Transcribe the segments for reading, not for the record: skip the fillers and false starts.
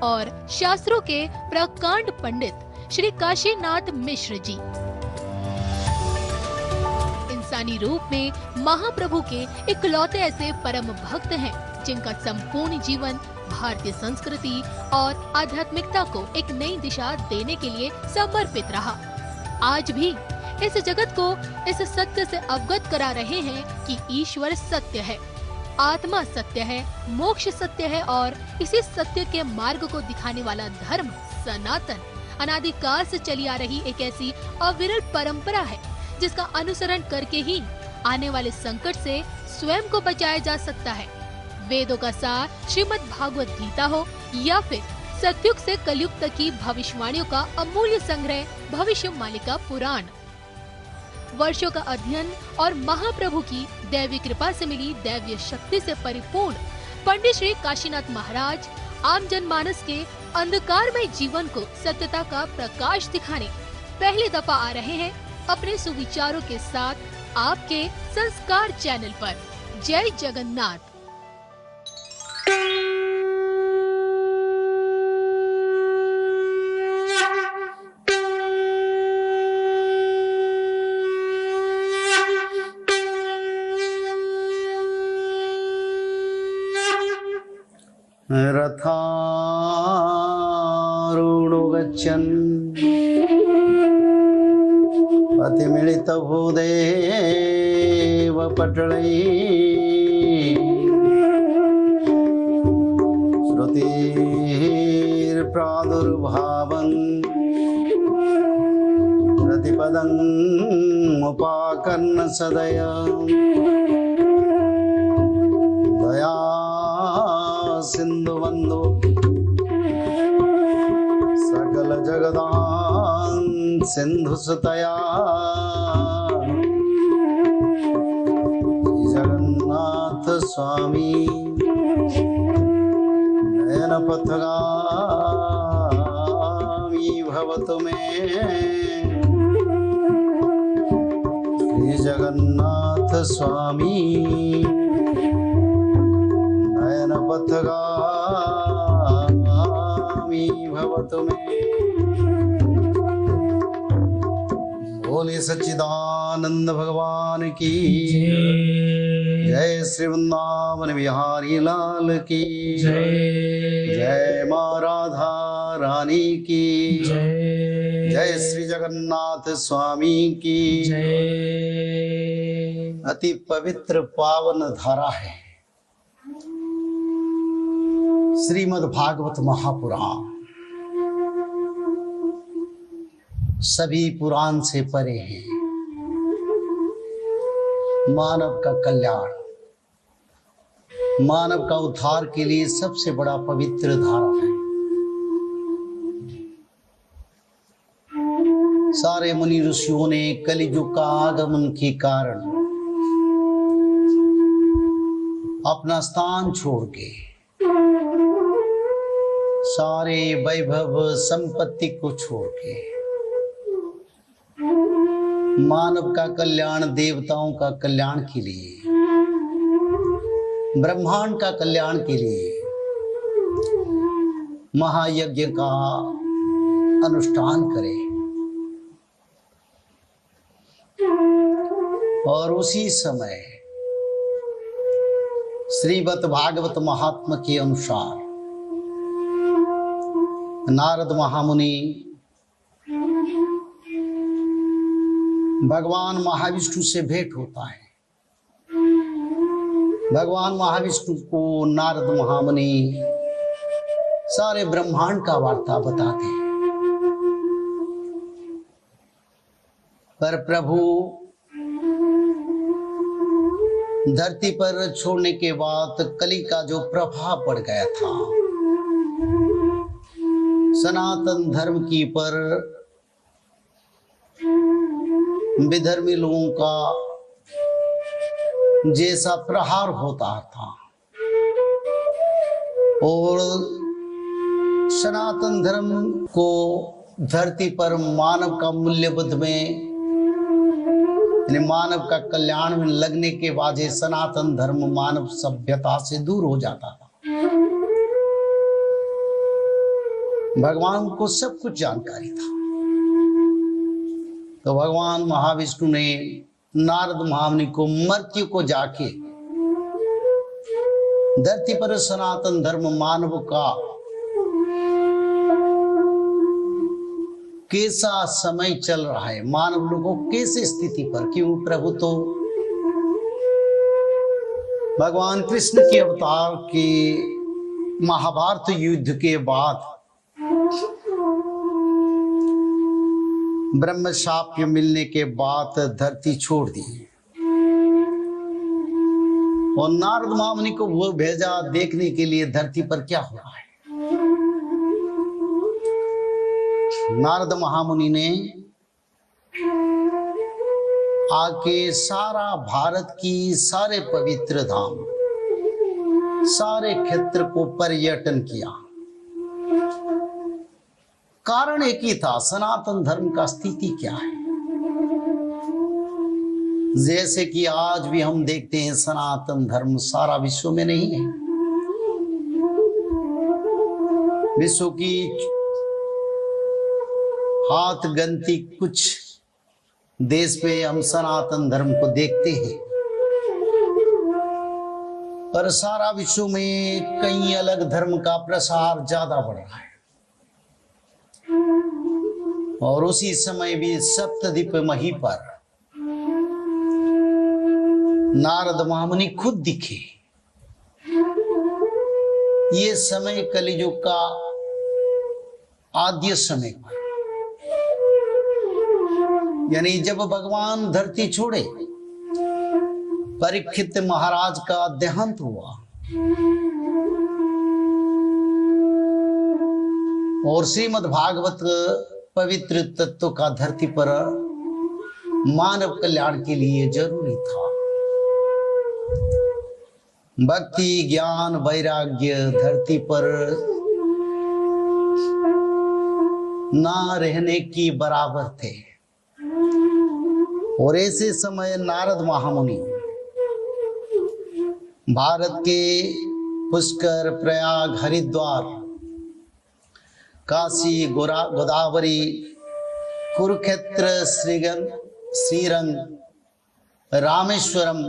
और शास्त्रों के प्रकांड पंडित श्री काशीनाथ मिश्र जी। इंसानी रूप में महाप्रभु के इकलौते ऐसे परम भक्त हैं जिनका संपूर्ण जीवन भारतीय संस्कृति और आध्यात्मिकता को एक नई दिशा देने के लिए समर्पित रहा। आज भी इस जगत को इस सत्य से अवगत करा रहे हैं कि ईश्वर सत्य है, आत्मा सत्य है, मोक्ष सत्य है और इसी सत्य के मार्ग को दिखाने वाला धर्म सनातन अनादिकाल से चली आ रही एक ऐसी अविरल परंपरा है जिसका अनुसरण करके ही आने वाले संकट से स्वयं को बचाया जा सकता है। वेदों का सार श्रीमद् भागवत गीता हो या फिर सतयुग से कलयुग तक की भविष्यवाणियों का अमूल्य संग्रह भविष्य मालिका पुराण। वर्षों का अध्ययन और महाप्रभु की दैवी कृपा से मिली दैवीय शक्ति से परिपूर्ण पंडित श्री काशीनाथ महाराज आम जनमानस के अंधकारमय जीवन को सत्यता का प्रकाश दिखाने पहली दफा आ रहे हैं अपने सुविचारों के साथ आपके संस्कार चैनल पर। जय जगन्नाथ। रथारूढो गच्छन् अतिमिलितभूदेव पटलैः श्रुतिर्प्रादुर्भावन् प्रतिपदम् उपाकर्ण्य सदया दया सिंधु बंधु सकल जगदां सिंधु सुतया जगन्नाथ स्वामी नयन पथगामी भवतु मे श्री जगन्नाथ स्वामी नयन पथगामी भवतु मे। बोले सच्चिदानंद भगवान की जय, श्री वृंदावन बिहारी लाल की जय, जय माँ राधा रानी की जय, जय श्री जगन्नाथ स्वामी की जय। अति पवित्र पावन धारा है श्रीमद् भागवत महापुराण। सभी पुराण से परे है, मानव का कल्याण, मानव का उद्धार के लिए सबसे बड़ा पवित्र धारा है। सारे मुनि ऋषियों ने कलियुग का आगमन के कारण अपना स्थान छोड़ के सारे वैभव संपत्ति को छोड़ के मानव का कल्याण, देवताओं का कल्याण के लिए, ब्रह्मांड का कल्याण के लिए महायज्ञ का अनुष्ठान करें। और उसी समय श्रीमद् भागवत महात्म्य के अनुसार नारद महामुनि भगवान महाविष्णु से भेंट होता है। भगवान महाविष्णु को नारद महामुनि सारे ब्रह्मांड का वार्ता बताते हैं। पर प्रभु धरती पर छोड़ने के बाद कली का जो प्रभाव पड़ गया था, सनातन धर्म की पर विधर्मी लोगों का जैसा प्रहार होता था और सनातन धर्म को धरती पर मानव का मूल्यबोध में, मानव का कल्याण में लगने के बाद सनातन धर्म मानव सभ्यता से दूर हो जाता था। भगवान को सब कुछ जानकारी था। तो भगवान महाविष्णु ने नारद महामुनि को मृत्यु को जाके धरती पर सनातन धर्म मानव का कैसा समय चल रहा है, मानव लोगों कैसे स्थिति पर, क्यों प्रभु तो भगवान कृष्ण के अवतार के महाभारत युद्ध के बाद ब्रह्म शाप मिलने के बाद धरती छोड़ दी और नारद महामुनि को वो भेजा देखने के लिए धरती पर क्या हो रहा है। नारद महामुनि ने आके सारा भारत की सारे पवित्र धाम, सारे क्षेत्र को पर्यटन किया। कारण एक ही था, सनातन धर्म का स्थिति क्या है। जैसे कि आज भी हम देखते हैं सनातन धर्म सारा विश्व में नहीं है। विश्व की हाथ गिनती कुछ देश पे हम सनातन धर्म को देखते हैं, पर सारा विश्व में कई अलग धर्म का प्रसार ज्यादा बढ़ रहा है। और उसी समय भी सप्तद्वीप मही पर नारद महामुनि खुद दिखे। ये समय कलियुग का आद्य समय पर, यानी जब भगवान धरती छोड़े, परीक्षित महाराज का देहांत हुआ और श्रीमद् भागवत पवित्र तत्व का धरती पर मानव कल्याण के लिए जरूरी था। भक्ति ज्ञान वैराग्य धरती पर ना रहने की बराबर थे। और ऐसे समय नारद महामुनि भारत के पुष्कर, प्रयाग, हरिद्वार, काशी, गोदावरी, कुरुक्षेत्र, श्रीरंग, रामेश्वरम,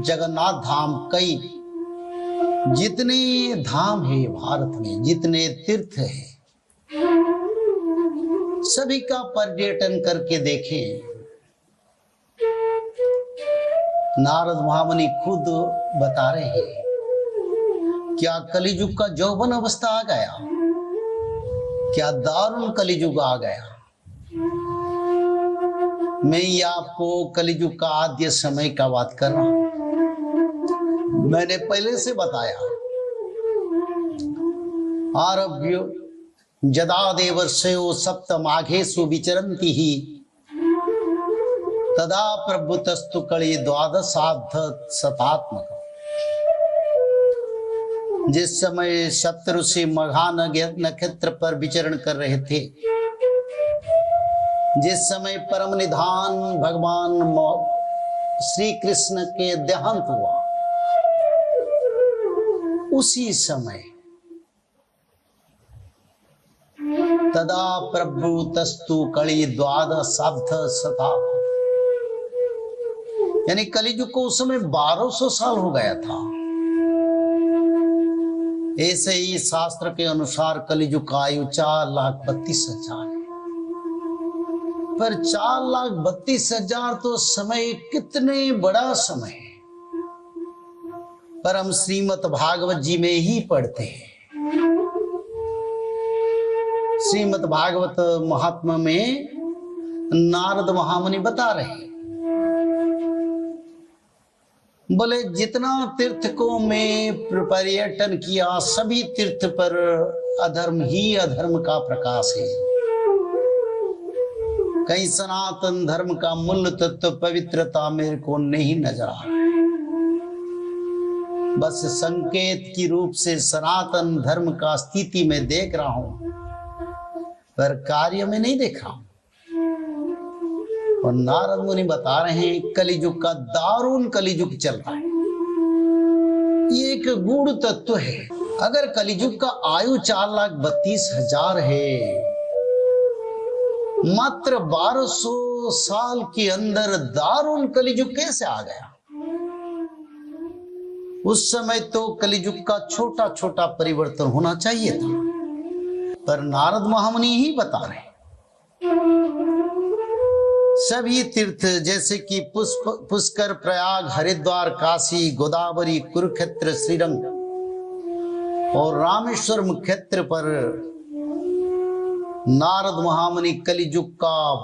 जगन्नाथ धाम, कई जितने धाम है भारत में, जितने तीर्थ है, सभी का पर्यटन करके देखें। नारद महामुनि खुद बता रहे हैं, क्या कलियुग का यौवन अवस्था आ गया, क्या दारुण कलियुग आ गया। मैं ये आपको कलियुग का आद्य समय का बात कर रहा हूं। मैंने पहले से बताया, आरभ्य यदा देवर्षयो सप्तमाघेषु विचरन्ति ही तदा प्रभुतस्तु कली द्वादशाब्द शतात्मक। जिस समय सप्तऋषि मघा नक्षत्र पर विचरण कर रहे थे, जिस समय परम निधान भगवान श्री कृष्ण के देहांत हुआ, उसी समय तदा प्रभु तस्तु कली द्वादशाब्द शताब्द, यानी कलियुग को उस समय 1200 साल हो गया था। ऐसे ही शास्त्र के अनुसार कलियुग का आयु 4,32,000 है। पर 4,32,000 तो समय कितने बड़ा समय है, पर हम श्रीमद् भागवत जी में ही पढ़ते हैं। श्रीमद् भागवत महात्मा में नारद महामुनि बता रहे हैं, बोले जितना तीर्थ को मैं पर्यटन किया, सभी तीर्थ पर अधर्म ही अधर्म का प्रकाश है। कहीं सनातन धर्म का मूल तत्व पवित्रता मेरे को नहीं नजर आ रहा है। बस संकेत की रूप से सनातन धर्म का स्थिति में देख रहा हूं, पर कार्य में नहीं देख रहा हूं। और नारद मुनि बता रहे हैं, कलियुग का दारुण कलियुग चल रहा है। ये एक गूढ़ तत्व है। अगर कलियुग का आयु 4,32,000 है, मात्र 1200 साल के अंदर दारुण कलियुग कैसे आ गया? उस समय तो कलियुग का छोटा छोटा परिवर्तन होना चाहिए था, पर नारद महामुनि ही बता रहे सभी तीर्थ जैसे कि पुष्कर, प्रयाग, हरिद्वार, काशी, गोदावरी, कुरुक्षेत्र, श्रीरंग और रामेश्वर क्षेत्र पर नारद महामुनि कलियुग का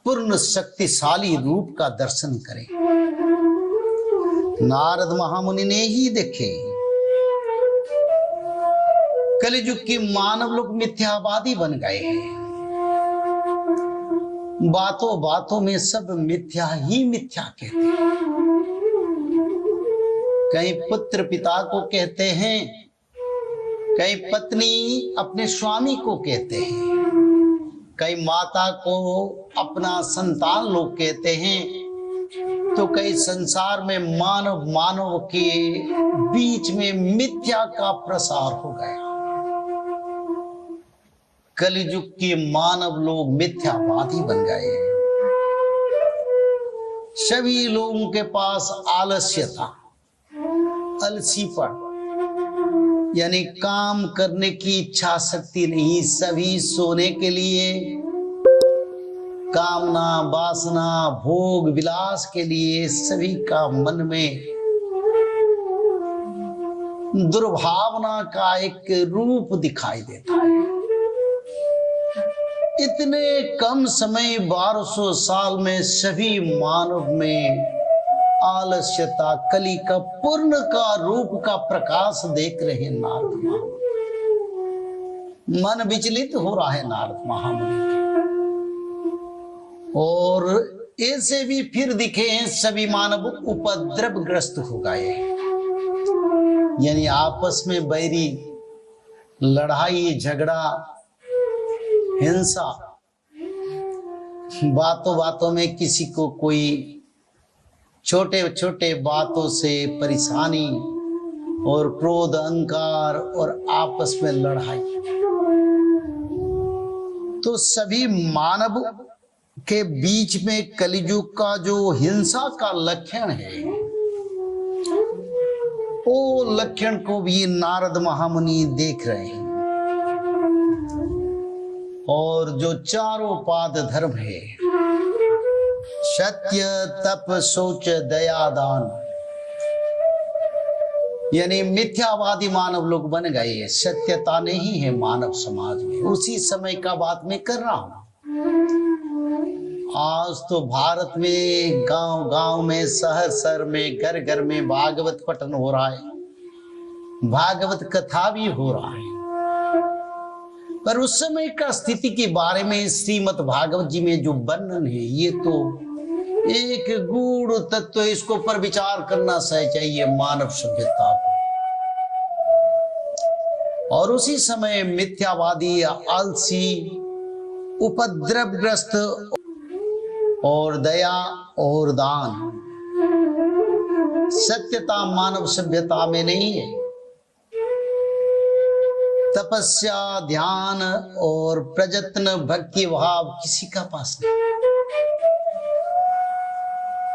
पूर्ण शक्तिशाली रूप का दर्शन करें। नारद महामुनि ने ही देखे कलियुग की मानव लोग मिथ्यावादी बन गए हैं। बातों बातों में सब मिथ्या ही मिथ्या कहते हैं। कहीं पुत्र पिता को कहते हैं, कहीं पत्नी अपने स्वामी को कहते हैं, कहीं माता को अपना संतान लोग कहते हैं, तो कई संसार में मानव मानव के बीच में मिथ्या का प्रसार हो गया। कलियुग के मानव लोग मिथ्यावादी बन गए हैं। सभी लोगों के पास आलस्यता, अलसीपन यानी काम करने की इच्छा शक्ति नहीं। सभी सोने के लिए, कामना, वासना, भोग विलास के लिए सभी का मन में दुर्भावना का एक रूप दिखाई देता है। इतने कम समय 1200 साल में सभी मानव में आलस्यता, कली का पूर्ण का रूप का प्रकाश देख रहे नारद महामुनि। मन विचलित हो रहा है नारद महामुनि। और ऐसे भी फिर दिखे हैं सभी मानव उपद्रवग्रस्त हो गए, यानी आपस में बैरी, लड़ाई झगड़ा, हिंसा, बातों बातों में किसी को कोई छोटे छोटे बातों से परेशानी और क्रोध, अहंकार और आपस में लड़ाई। तो सभी मानव के बीच में कलियुग का जो हिंसा का लक्षण है, वो लक्षण को भी नारद महामुनि देख रहे हैं। और जो चारों पाद धर्म है, सत्य, तप, शौच, दया, दान, यानी मिथ्यावादी मानव लोग बन गए। सत्यता नहीं है मानव समाज में। उसी समय का बात मैं कर रहा हूं। आज तो भारत में गांव गांव में, शहर शहर में, घर घर में भागवत पठन हो रहा है, भागवत कथा भी हो रहा है। पर उस समय का स्थिति के बारे में श्रीमद् भागवत जी में जो वर्णन है, ये तो एक गूढ़ तत्व, इसको पर विचार करना चाहिए मानव सभ्यता को। और उसी समय मिथ्यावादी, आलसी, उपद्रवग्रस्त और दया और दान, सत्यता मानव सभ्यता में नहीं है। तपस्या, ध्यान और प्रयत्न, भक्ति भाव किसी का पास नहीं।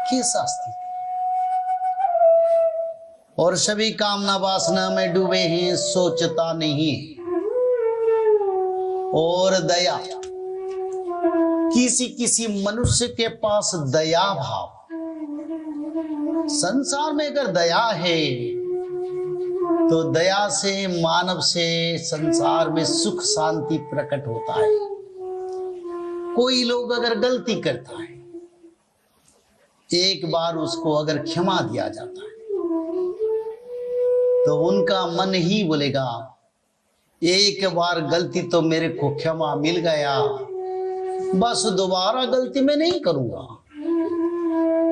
कैसा स्थिति? और सभी कामना वासना में डूबे हैं, सोचता नहीं। और दया, किसी किसी मनुष्य के पास दया भाव। संसार में अगर दया है तो दया से मानव से संसार में सुख शांति प्रकट होता है। कोई लोग अगर गलती करता है, एक बार उसको अगर क्षमा दिया जाता है तो उनका मन ही बोलेगा, एक बार गलती तो मेरे को क्षमा मिल गया, बस दोबारा गलती मैं नहीं करूंगा।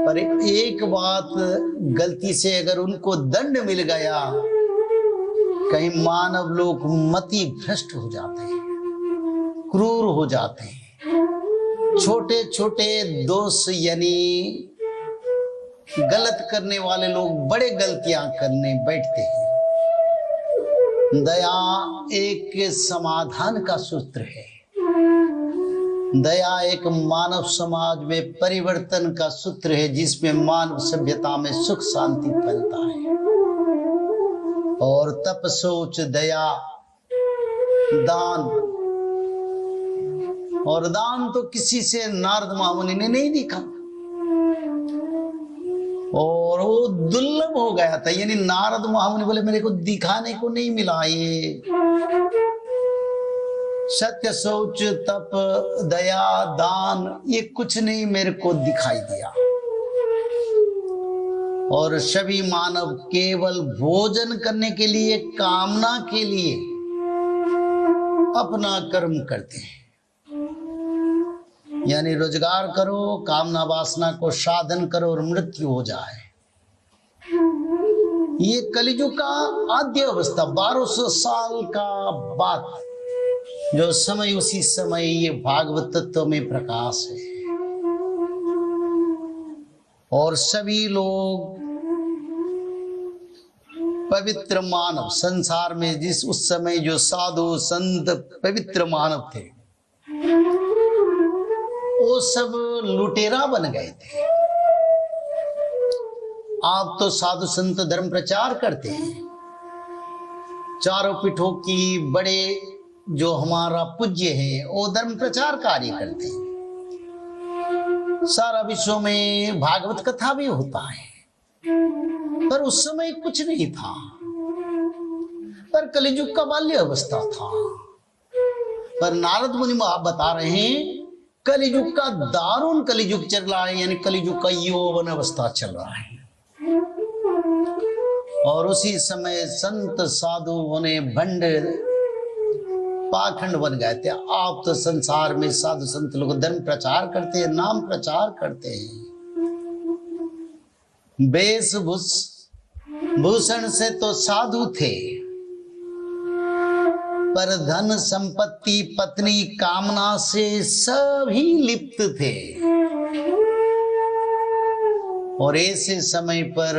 पर एक बात गलती से अगर उनको दंड मिल गया, कहीं मानव लोग मति भ्रष्ट हो जाते हैं, क्रूर हो जाते हैं। छोटे छोटे दोष यानी गलत करने वाले लोग बड़े गलतियां करने बैठते हैं। दया एक समाधान का सूत्र है। दया एक मानव समाज में परिवर्तन का सूत्र है, जिसमें मानव सभ्यता में सुख शांति फैलता है। और तप सोच दया दान, और दान तो किसी से नारद महामुनि ने नहीं दिखा, और वो दुर्लभ हो गया था। यानी नारद महामुनि बोले मेरे को दिखाने को नहीं मिला ये सत्य सोच तप दया दान, ये कुछ नहीं मेरे को दिखाई दिया। और सभी मानव केवल भोजन करने के लिए, कामना के लिए अपना कर्म करते हैं। यानी रोजगार करो, कामना वासना को साधन करो और मृत्यु हो जाए। ये कलियुग का आद्य अवस्था, 1200 साल का बाद जो समय, उसी समय ये भागवत तत्व में प्रकाश है। और सभी लोग पवित्र मानव संसार में, जिस उस समय जो साधु संत पवित्र मानव थे, वो सब लुटेरा बन गए थे। आप तो साधु संत धर्म प्रचार करते हैं, चारों पीठों की बड़े जो हमारा पूज्य है वो धर्म प्रचार कार्य करते हैं। सारा विश्व में भागवत कथा भी होता है, पर उस समय कुछ नहीं था। पर कलियुग का बाल्य अवस्था था। पर नारद मुनि बता रहे हैं कलियुग का दारुण कलियुग चल रहा है, यानी कलियुग का यौवन अवस्था चल रहा है। और उसी समय संत साधु होने भंड पाखंड बन गए थे। आप तो संसार में साधु संत लोग धर्म प्रचार करते हैं, नाम प्रचार करते हैं, भूषण से तो साधु थे, पर धन संपत्ति पत्नी कामना से सभी लिप्त थे। और ऐसे समय पर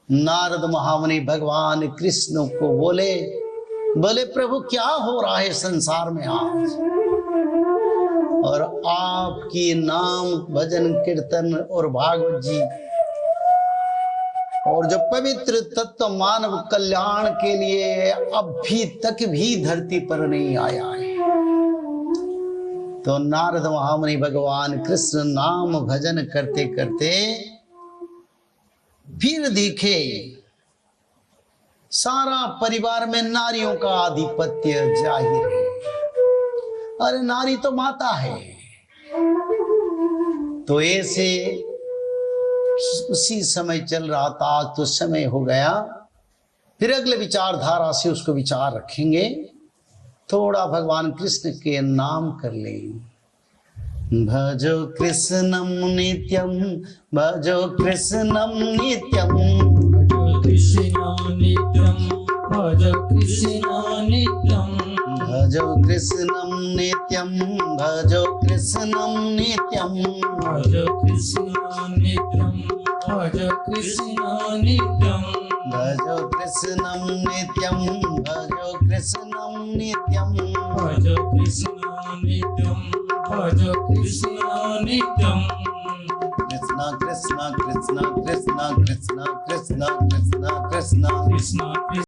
नारद महामुनि भगवान कृष्ण को बोले प्रभु क्या हो रहा है संसार में आज, और आपकी नाम भजन कीर्तन और भागवत जी और जो पवित्र तत्व मानव कल्याण के लिए अभी तक भी धरती पर नहीं आया है। तो नारद महामुनि भगवान कृष्ण नाम भजन करते करते फिर दिखे सारा परिवार में नारियों का आधिपत्य जाहिर है। अरे नारी तो माता है। तो ऐसे उसी समय चल रहा था। आज तो समय हो गया, फिर अगले विचारधारा से उसको विचार रखेंगे। थोड़ा भगवान कृष्ण के नाम कर लें। भजो कृष्णम नित्यम, भजो कृष्णम नित्यम, भजो कृष्ण नित्यम, भजो कृष्ण नित्यम, भजो कृष्णम नित्यम, भजो कृष्णम नित्यम, भजो कृष्ण नित्यम, भजो कृष्ण नित्यम, भजो कृष्णम नित्यम, भजो कृष्णम नित्यम, भजो कृष्ण नित्यम, भजो कृष्ण नित्यम। कृष्ण कृष्ण कृष्ण कृष्ण कृष्ण कृष्ण कृष्ण कृष्ण कृष्ण कृष्ण